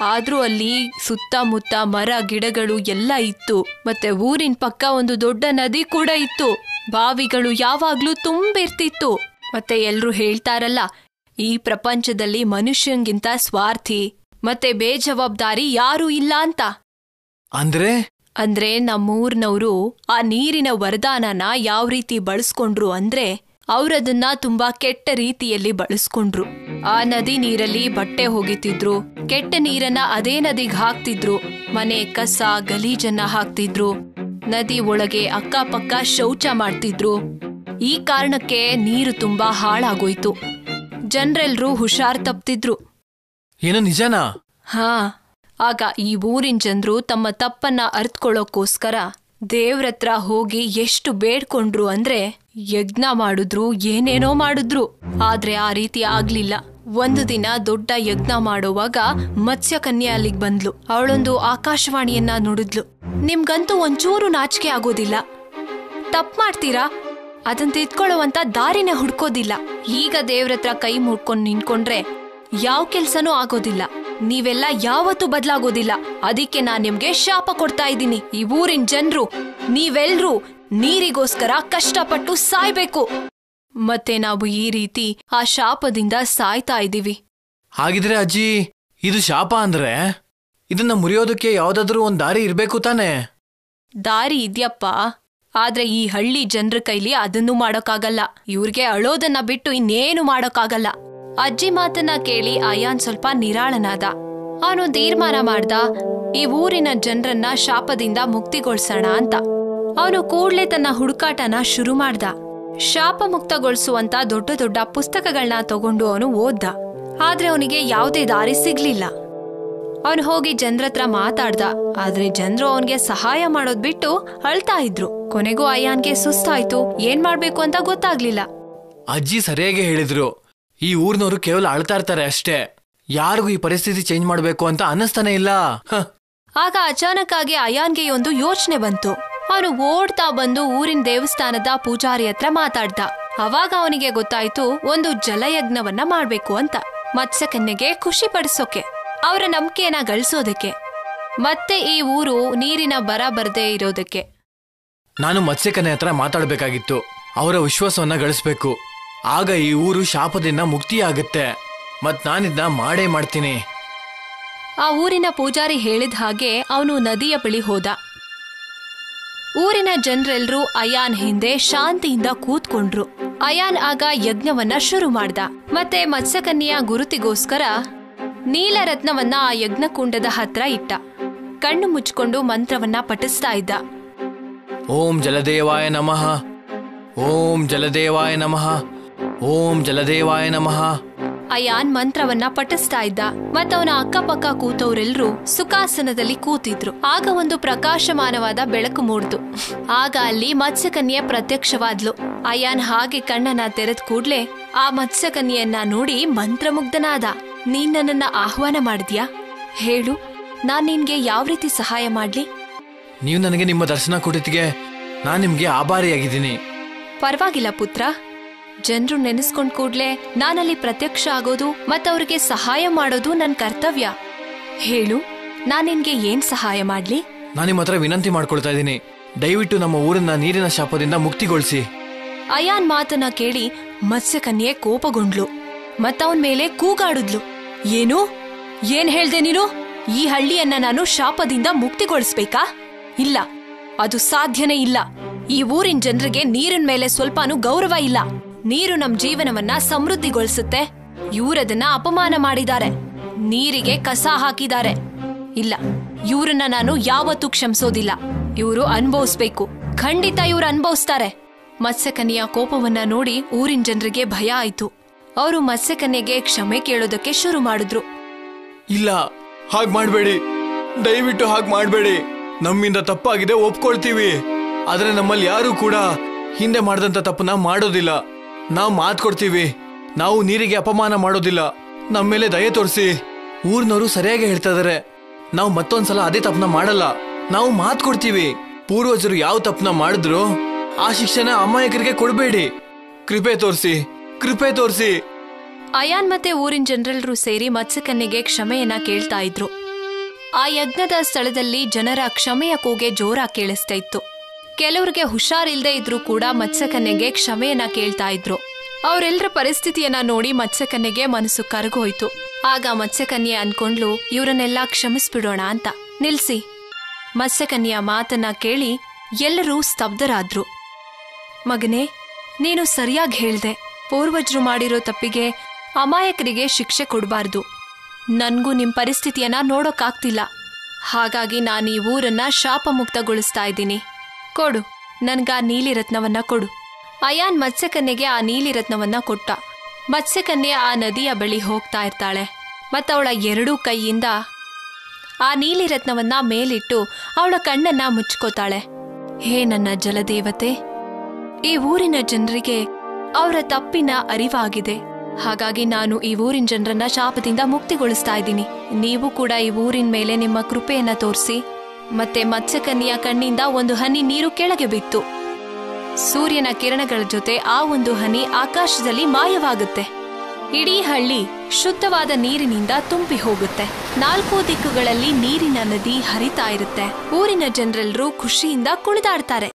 [SPEAKER 3] ಆದ್ರೂ ಅಲ್ಲಿ ಸುತ್ತಮುತ್ತ ಮರ ಗಿಡಗಳು ಎಲ್ಲ ಇತ್ತು. ಮತ್ತೆ ಊರಿನ ಪಕ್ಕ ಒಂದು ದೊಡ್ಡ ನದಿ ಕೂಡ ಇತ್ತು. ಬಾವಿಗಳು ಯಾವಾಗ್ಲೂ ತುಂಬಿರ್ತಿತ್ತು. ಮತ್ತೆ ಎಲ್ರೂ ಹೇಳ್ತಾರಲ್ಲ, ಈ ಪ್ರಪಂಚದಲ್ಲಿ ಮನುಷ್ಯಂಗಿಂತ ಸ್ವಾರ್ಥಿ ಮತ್ತೆ ಬೇಜವಾಬ್ದಾರಿ ಯಾರೂ ಇಲ್ಲ ಅಂತ. ಅಂದ್ರೆ ನಮ್ಮೂರ್ನವರು ಆ ನೀರಿನ ವರದಾನನ ಯಾವ ರೀತಿ ಬಳಸ್ಕೊಂಡ್ರು ಅಂದ್ರೆ, ಅವ್ರದನ್ನ ತುಂಬಾ ಕೆಟ್ಟ ರೀತಿಯಲ್ಲಿ ಬಳಸ್ಕೊಂಡ್ರು. ಆ ನದಿ ನೀರಲ್ಲಿ ಬಟ್ಟೆ ಹೋಗಿತಿದ್ರು, ಕೆಟ್ಟ ನೀರನ್ನ ಅದೇ ನದಿಗೆ ಹಾಕ್ತಿದ್ರು, ಮನೆ ಕಸ ಗಲೀಜನ್ನ ಹಾಕ್ತಿದ್ರು, ನದಿ ಒಳಗೆ ಅಕ್ಕಪಕ್ಕ ಶೌಚ ಮಾಡ್ತಿದ್ರು. ಈ ಕಾರಣಕ್ಕೆ ನೀರು ತುಂಬಾ ಹಾಳಾಗೋಯ್ತು. ಜನರೆಲ್ರೂ ಹುಷಾರ್ ತಪ್ತಿದ್ರು.
[SPEAKER 4] ಏನು ನಿಜನಾ?
[SPEAKER 3] ಹಾ. ಆಗ ಈ ಊರಿನ ಜನರು ತಮ್ಮ ತಪ್ಪನ್ನ ಅರ್ತ್ಕೊಳ್ಳೋಕೋಸ್ಕರ ದೇವ್ರತ್ರ ಹೋಗಿ ಎಷ್ಟು ಬೇಡ್ಕೊಂಡ್ರು ಅಂದ್ರೆ ಯಜ್ಞ ಮಾಡಿದ್ರು, ಏನೇನೋ ಮಾಡಿದ್ರು. ಆದ್ರೆ ಆ ರೀತಿ ಆಗ್ಲಿಲ್ಲ. ಒಂದು ದಿನ ದೊಡ್ಡ ಯಜ್ಞ ಮಾಡೋವಾಗ ಮತ್ಸ್ಯಕನ್ಯೆ ಅಲ್ಲಿಗೆ ಬಂದ್ಲು. ಅವಳೊಂದು ಆಕಾಶವಾಣಿಯನ್ನ ನುಡಿದ್ಲು. ನಿಮ್ಗಂತೂ ಒಂಚೂರು ನಾಚಿಕೆ ಆಗೋದಿಲ್ಲ? ತಪ್ಪು ಮಾಡ್ತೀರಾ? ಅದನ್ನ ತಿದ್ಕೊಳ್ಳುವಂತ ದಾರಿನ ಹುಡ್ಕೋದಿಲ್ಲ. ಈಗ ದೇವ್ರತ್ರ ಕೈ ಮುಡ್ಕೊಂಡು ನಿಂತ್ಕೊಂಡ್ರೆ ಯಾವ ಕೆಲ್ಸನೂ ಆಗೋದಿಲ್ಲ. ನೀವೆಲ್ಲ ಯಾವತ್ತೂ ಬದಲಾಗೋದಿಲ್ಲ. ಅದಕ್ಕೆ ನಾನ್ ನಿಮ್ಗೆ ಶಾಪ ಕೊಡ್ತಾ ಇದ್ದೀನಿ. ಈ ಊರಿನ ಜನರು ನೀವೆಲ್ರೂ ನೀರಿಗೋಸ್ಕರ ಕಷ್ಟಪಟ್ಟು ಸಾಯ್ಬೇಕು. ಮತ್ತೆ ನಾವು ಈ ರೀತಿ ಆ ಶಾಪದಿಂದ ಸಾಯ್ತಾ ಇದ್ದೀವಿ.
[SPEAKER 4] ಹಾಗಿದ್ರೆ ಅಜ್ಜಿ, ಇದು ಶಾಪ ಅಂದ್ರೆ ಇದನ್ನ ಮುರಿಯೋದಕ್ಕೆ ಯಾವ್ದಾದ್ರೂ ಒಂದ್ ದಾರಿ ಇರ್ಬೇಕು ತಾನೆ?
[SPEAKER 3] ದಾರಿ ಇದ್ಯಪ್ಪ, ಆದ್ರೆ ಈ ಹಳ್ಳಿ ಜನರ ಕೈಲಿ ಅದನ್ನೂ ಮಾಡೋಕ್ಕಾಗಲ್ಲ. ಇವ್ರಿಗೆ ಅಳೋದನ್ನ ಬಿಟ್ಟು ಇನ್ನೇನು ಮಾಡೋಕ್ಕಾಗಲ್ಲ. ಅಜ್ಜಿ ಮಾತನ್ನ ಕೇಳಿ ಅಯಾನ್ ಸ್ವಲ್ಪ ನಿರಾಳನಾದ. ಅವನು ತೀರ್ಮಾನ ಮಾಡ್ದ, ಈ ಊರಿನ ಜನರನ್ನ ಶಾಪದಿಂದ ಮುಕ್ತಿಗೊಳಿಸೋಣ ಅಂತ. ಅವನು ಕೂಡ್ಲೆ ತನ್ನ ಹುಡುಕಾಟನ ಶುರು ಮಾಡ್ದ. ಶಾಪ ಮುಕ್ತಗೊಳಿಸುವಂತ ದೊಡ್ಡ ದೊಡ್ಡ ಪುಸ್ತಕಗಳನ್ನ ತಗೊಂಡು ಅವನು ಓದ್ದ. ಆದ್ರೆ ಅವನಿಗೆ ಯಾವುದೇ ದಾರಿ ಸಿಗ್ಲಿಲ್ಲ. ಅವನು ಹೋಗಿ ಜನರ ಹತ್ರ ಮಾತಾಡ್ದ. ಆದ್ರೆ ಜನರು ಅವನ್ಗೆ ಸಹಾಯ ಮಾಡೋದ್ ಬಿಟ್ಟು ಅಳ್ತಾ ಇದ್ರು. ಕೊನೆಗೂ ಅಯಾನ್ಗೆ ಸುಸ್ತಾಯ್ತು. ಏನ್ ಮಾಡ್ಬೇಕು ಅಂತ ಗೊತ್ತಾಗ್ಲಿಲ್ಲ.
[SPEAKER 4] ಅಜ್ಜಿ ಸರಿಯಾಗಿ ಹೇಳಿದ್ರು, ಈ ಊರ್ನವರು ಕೇವಲ ಅಳ್ತಾ ಇರ್ತಾರೆ ಅಷ್ಟೇ. ಯಾರಿಗೂ ಈ ಪರಿಸ್ಥಿತಿ ಚೇಂಜ್ ಮಾಡ್ಬೇಕು ಅಂತ ಅನ್ನಿಸ್ತಾನೆ ಇಲ್ಲ.
[SPEAKER 3] ಆಗ ಅಚಾನಕ್ ಆಗಿ ಅಯಾನ್ಗೆ ಒಂದು ಯೋಚನೆ ಬಂತು. ಅವನು ಓಡ್ತಾ ಬಂದು ಊರಿನ ದೇವಸ್ಥಾನದ ಪೂಜಾರಿ ಹತ್ರ ಮಾತಾಡ್ದ. ಅವಾಗ ಅವನಿಗೆ ಗೊತ್ತಾಯ್ತು ಒಂದು ಜಲಯಜ್ಞವನ್ನ ಮಾಡ್ಬೇಕು ಅಂತ. ಮತ್ಸ್ಯಕನ್ಯೆಗೆ ಖುಷಿ ಪಡಿಸೋಕೆ, ಅವರ ನಂಬಿಕೆಯನ್ನ ಗಳಿಸೋದಕ್ಕೆ, ಮತ್ತೆ ಈ ಊರು ನೀರಿನ ಬರ ಬರದೇ ಇರೋದಕ್ಕೆ.
[SPEAKER 4] ನಾನು ಮತ್ಸ್ಯಕನ್ಯೆ ಹತ್ರ ಮಾತಾಡ್ಬೇಕಾಗಿತ್ತು. ಅವರ ವಿಶ್ವಾಸವನ್ನ ಗಳಿಸ್ಬೇಕು. ಆಗ ಈ ಊರು ಶಾಪದಿಂದ ಮುಕ್ತಿಯಾಗುತ್ತೆ. ಮತ್ ನಾನಿದ್ನ ಮಾಡೇ ಮಾಡ್ತೀನಿ.
[SPEAKER 3] ಆ ಊರಿನ ಪೂಜಾರಿ ಹೇಳಿದ ಹಾಗೆ ಅವನು ನದಿಯ ಬಳಿ ಹೋದ. ಊರಿನ ಜನರೆಲ್ಲರೂ ಅಯಾನ್ ಹಿಂದೆ ಶಾಂತಿಯಿಂದ ಕೂತ್ಕೊಂಡ್ರು. ಅಯಾನ್ ಆಗ ಯಜ್ಞವನ್ನ ಶುರು ಮಾಡ್ದ. ಮತ್ತೆ ಮತ್ಸ್ಯಕನ್ಯೆಯ ಗುರುತಿಗೋಸ್ಕರ ನೀಲರತ್ನವನ್ನ ಆ ಯಜ್ಞಕುಂಡದ ಹತ್ರ ಇಟ್ಟ. ಕಣ್ಣು ಮುಚ್ಕೊಂಡು ಮಂತ್ರವನ್ನ ಪಠಿಸ್ತಾ ಇದ್ದ.
[SPEAKER 4] ಓಂ ಜಲದೇವಾಯ ನಮಃ, ಓಂ ಜಲದೇವಾಯ ನಮಃ, ಓಂ ಜಲದೇವಾಯ ನಮಃ.
[SPEAKER 3] ಅಯಾನ್ ಮಂತ್ರವನ್ನ ಪಠಿಸ್ತಾ ಇದ್ದ. ಮತ್ತವನ ಅಕ್ಕಪಕ್ಕ ಕೂತವರೆಲ್ಲರೂ ಸುಖಾಸನದಲ್ಲಿ ಕೂತಿದ್ರು. ಆಗ ಒಂದು ಪ್ರಕಾಶಮಾನವಾದ ಬೆಳಕು ಮೂಡ್ತು. ಆಗ ಅಲ್ಲಿ ಮತ್ಸ್ಯಕನ್ಯೆ ಪ್ರತ್ಯಕ್ಷವಾದ್ಲು. ಅಯಾನ್ ಹಾಗೆ ಕಣ್ಣನ್ನ ತೆರೆದ ಕೂಡ್ಲೆ ಆ ಮತ್ಸ್ಯಕನ್ಯೆಯನ್ನ ನೋಡಿ ಮಂತ್ರಮುಗ್ಧನಾದ. ನೀನ್ ನನ್ನನ್ನ ಆಹ್ವಾನ ಮಾಡಿದ್ಯಾ? ಹೇಳು, ನಾನ್ ನಿನ್ಗೆ ಯಾವ ರೀತಿ ಸಹಾಯ ಮಾಡ್ಲಿ?
[SPEAKER 4] ನೀವು ನನಗೆ ನಿಮ್ಮ ದರ್ಶನ ಕೊಟ್ಟಿದ್ದಕ್ಕೆ ನಾನ್ ನಿಮ್ಗೆ ಆಭಾರಿಯಾಗಿದ್ದೀನಿ.
[SPEAKER 3] ಪರವಾಗಿಲ್ಲ ಪುತ್ರ. ಜನರು ನೆನೆಸ್ಕೊಂಡ್ ಕೂಡ್ಲೆ ನಾನಲ್ಲಿ ಪ್ರತ್ಯಕ್ಷ ಆಗೋದು ಮತ್ತವ್ರಿಗೆ ಸಹಾಯ ಮಾಡೋದು ನನ್ ಕರ್ತವ್ಯ. ಹೇಳು, ನಾನ್ ನಿನ್ಗೆ ಏನ್ ಸಹಾಯ ಮಾಡ್ಲಿ?
[SPEAKER 4] ನಾನು ನಿಮ್ಮ ಹತ್ರ ವಿನಂತಿ ಮಾಡ್ಕೊಳ್ತಾ ಇದ್ದೀನಿ, ದಯವಿಟ್ಟು ನಮ್ಮ ಊರನ್ನ ನೀರಿನ ಶಾಪದಿಂದ ಮುಕ್ತಿಗೊಳಿಸಿ.
[SPEAKER 3] ಅಯಾನ್ ಮಾತನ್ನ ಕೇಳಿ ಮತ್ಸ್ಯಕನ್ಯೆ ಕೋಪಗೊಂಡ್ಲು. ಮತ್ತವನ್ ಮೇಲೆ ಕೂಗಾಡಿದ್ಲು. ಏನು? ಏನ್ ಹೇಳ್ದೆ ನೀನು? ಈ ಹಳ್ಳಿಯನ್ನ ನಾನು ಶಾಪದಿಂದ ಮುಕ್ತಿಗೊಳಿಸ್ಬೇಕಾ? ಇಲ್ಲ, ಅದು ಸಾಧ್ಯನೇ ಇಲ್ಲ. ಈ ಊರಿನ ಜನರಿಗೆ ನೀರಿನ ಮೇಲೆ ಸ್ವಲ್ಪನೂ ಗೌರವ ಇಲ್ಲ. ನೀರು ನಮ್ ಜೀವನವನ್ನ ಸಮೃದ್ಧಿಗೊಳಿಸುತ್ತೆ. ಇವರದನ್ನ ಅಪಮಾನ ಮಾಡಿದ್ದಾರೆ, ನೀರಿಗೆ ಕಸ ಹಾಕಿದ್ದಾರೆ. ಇಲ್ಲ, ಇವ್ರನ್ನ ನಾನು ಯಾವತ್ತೂ ಕ್ಷಮಿಸೋದಿಲ್ಲ. ಇವರು ಅನುಭವಿಸ್ಬೇಕು. ಖಂಡಿತ ಇವ್ರು ಅನುಭವಿಸ್ತಾರೆ. ಮತ್ಸ್ಯಕನ್ಯೆಯ ಕೋಪವನ್ನ ನೋಡಿ ಊರಿನ ಜನರಿಗೆ ಭಯ ಆಯ್ತು. ಅವರು ಮತ್ಸ್ಯಕನ್ಯೆಗೆ ಕ್ಷಮೆ ಕೇಳೋದಕ್ಕೆ ಶುರು ಮಾಡಿದ್ರು.
[SPEAKER 4] ಇಲ್ಲ, ಹಾಗ್ ಮಾಡ್ಬೇಡಿ, ದಯವಿಟ್ಟು ಹಾಗ್ ಮಾಡ್ಬೇಡಿ. ನಮ್ಮಿಂದ ತಪ್ಪಾಗಿದೆ, ಒಪ್ಕೊಳ್ತೀವಿ. ಆದ್ರೆ ನಮ್ಮಲ್ಲಿ ಯಾರು ಕೂಡ ಹಿಂದೆ ಮಾಡಿದಂತ ತಪ್ಪನ್ನ ಮಾಡೋದಿಲ್ಲ. ನಾವು ಮಾತು ಕೊಡ್ತೀವಿ, ನಾವು ನೀರಿಗೆ ಅಪಮಾನ ಮಾಡೋದಿಲ್ಲ. ನಮ್ಮ ಮೇಲೆ ದಯೆ ತೋರಿಸಿ. ಊರ್ನವರು ಸರಿಯಾಗಿ ಹೇಳ್ತಾ ಇದಾರೆ, ನಾವು ಮತ್ತೊಂದ್ಸಲ ಅದೇ ತಪ್ಪನ ಮಾಡಲ್ಲ. ನಾವು ಮಾತು ಕೊಡ್ತೀವಿ, ಪೂರ್ವಜರು ಯಾವ ತಪ್ಪನ ಮಾಡಿದ್ರು ಆ ಶಿಕ್ಷೆನ ಅಮಾಯಕರಿಗೆ ಕೊಡಬೇಡಿ. ಕೃಪೆ ತೋರಿಸಿ, ಕೃಪೆ ತೋರಿಸಿ.
[SPEAKER 3] ಅಯಾನ್ ಮತ್ತೆ ಊರಿನ ಜನರೆಲ್ಲರೂ ಸೇರಿ ಮತ್ಸ್ಯಕನ್ಯೆಗೆ ಕ್ಷಮೆಯನ್ನ ಕೇಳ್ತಾ ಇದ್ರು. ಆ ಯಜ್ಞದ ಸ್ಥಳದಲ್ಲಿ ಜನರ ಕ್ಷಮೆಯ ಕೂಗೆ ಜೋರಾಗಿ ಕೇಳಿಸ್ತಾ ಇತ್ತು. ಕೆಲವ್ರಿಗೆ ಹುಷಾರಿಲ್ದೇ ಇದ್ರೂ ಕೂಡ ಮತ್ಸ್ಯಕನ್ಯೆಗೆ ಕ್ಷಮೆಯನ್ನ ಕೇಳ್ತಾ ಇದ್ರು. ಅವರೆಲ್ಲರ ಪರಿಸ್ಥಿತಿಯನ್ನ ನೋಡಿ ಮತ್ಸ್ಯಕನ್ಯೆಗೆ ಮನಸ್ಸು ಕರಗೋಯ್ತು. ಆಗ ಮತ್ಸ್ಯಕನ್ಯೆ ಅನ್ಕೊಂಡ್ಲು, ಇವರನ್ನೆಲ್ಲ ಕ್ಷಮಿಸ್ಬಿಡೋಣ ಅಂತ. ನಿಲ್ಸಿ. ಮತ್ಸ್ಯಕನ್ಯೆಯ ಮಾತನ್ನ ಕೇಳಿ ಎಲ್ಲರೂ ಸ್ತಬ್ಧರಾದ್ರು. ಮಗನೇ, ನೀನು ಸರಿಯಾಗಿ ಹೇಳ್ದೆ. ಪೂರ್ವಜರು ಮಾಡಿರೋ ತಪ್ಪಿಗೆ ಅಮಾಯಕರಿಗೆ ಶಿಕ್ಷೆ ಕೊಡಬಾರ್ದು. ನನ್ಗೂ ನಿಮ್ ಪರಿಸ್ಥಿತಿಯನ್ನ ನೋಡೋಕಾಗ್ತಿಲ್ಲ. ಹಾಗಾಗಿ ನಾನು ಈ ಊರನ್ನ ಶಾಪ ಮುಕ್ತಗೊಳಿಸ್ತಾ ಇದ್ದೀನಿ. ಕೊಡು, ನನ್ಗ ನೀಲಿ ರತ್ನವನ್ನ ಕೊಡು. ಅಯಾನ್ ಮತ್ಸ್ಯಕನ್ಯೆಗೆ ಆ ನೀಲಿ ರತ್ನವನ್ನ ಕೊಟ್ಟ. ಮತ್ಸ್ಯಕನ್ಯೆ ಆ ನದಿಯ ಬಳಿ ಹೋಗ್ತಾ ಇರ್ತಾಳೆ. ಮತ್ತವಳ ಎರಡೂ ಕೈಯಿಂದ ಆ ನೀಲಿ ರತ್ನವನ್ನ ಮೇಲಿಟ್ಟು ಅವಳ ಕಣ್ಣನ್ನ ಮುಚ್ಕೋತಾಳೆ. ಹೇ ನನ್ನ ಜಲದೇವತೆ, ಈ ಊರಿನ ಜನರಿಗೆ ಅವರ ತಪ್ಪಿನ ಅರಿವಾಗಿದೆ. ಹಾಗಾಗಿ ನಾನು ಈ ಊರಿನ ಜನರನ್ನ ಶಾಪದಿಂದ ಮುಕ್ತಿಗೊಳಿಸ್ತಾ ಇದ್ದೀನಿ. ನೀವು ಕೂಡ ಈ ಊರಿನ ಮೇಲೆ ನಿಮ್ಮ ಕೃಪೆಯನ್ನ ತೋರಿಸಿ. ಮತ್ತೆ ಮತ್ಸ್ಯಕನ್ಯೆಯ ಕಣ್ಣಿಂದ ಒಂದು ಹನಿ ನೀರು ಕೆಳಗೆ ಬಿತ್ತು. ಸೂರ್ಯನ ಕಿರಣಗಳ ಜೊತೆ ಆ ಒಂದು ಹನಿ ಆಕಾಶದಲ್ಲಿ ಮಾಯವಾಗುತ್ತೆ. ಇಡೀ ಹಳ್ಳಿ ಶುದ್ಧವಾದ ನೀರಿನಿಂದ ತುಂಬಿ ಹೋಗುತ್ತೆ. 4 ದಿಕ್ಕುಗಳಲ್ಲಿ ನೀರಿನ ನದಿ ಹರಿತಾ ಇರುತ್ತೆ. ಊರಿನ ಜನರೆಲ್ಲರೂ ಖುಷಿಯಿಂದ ಕುಣಿದಾಡ್ತಾರೆ.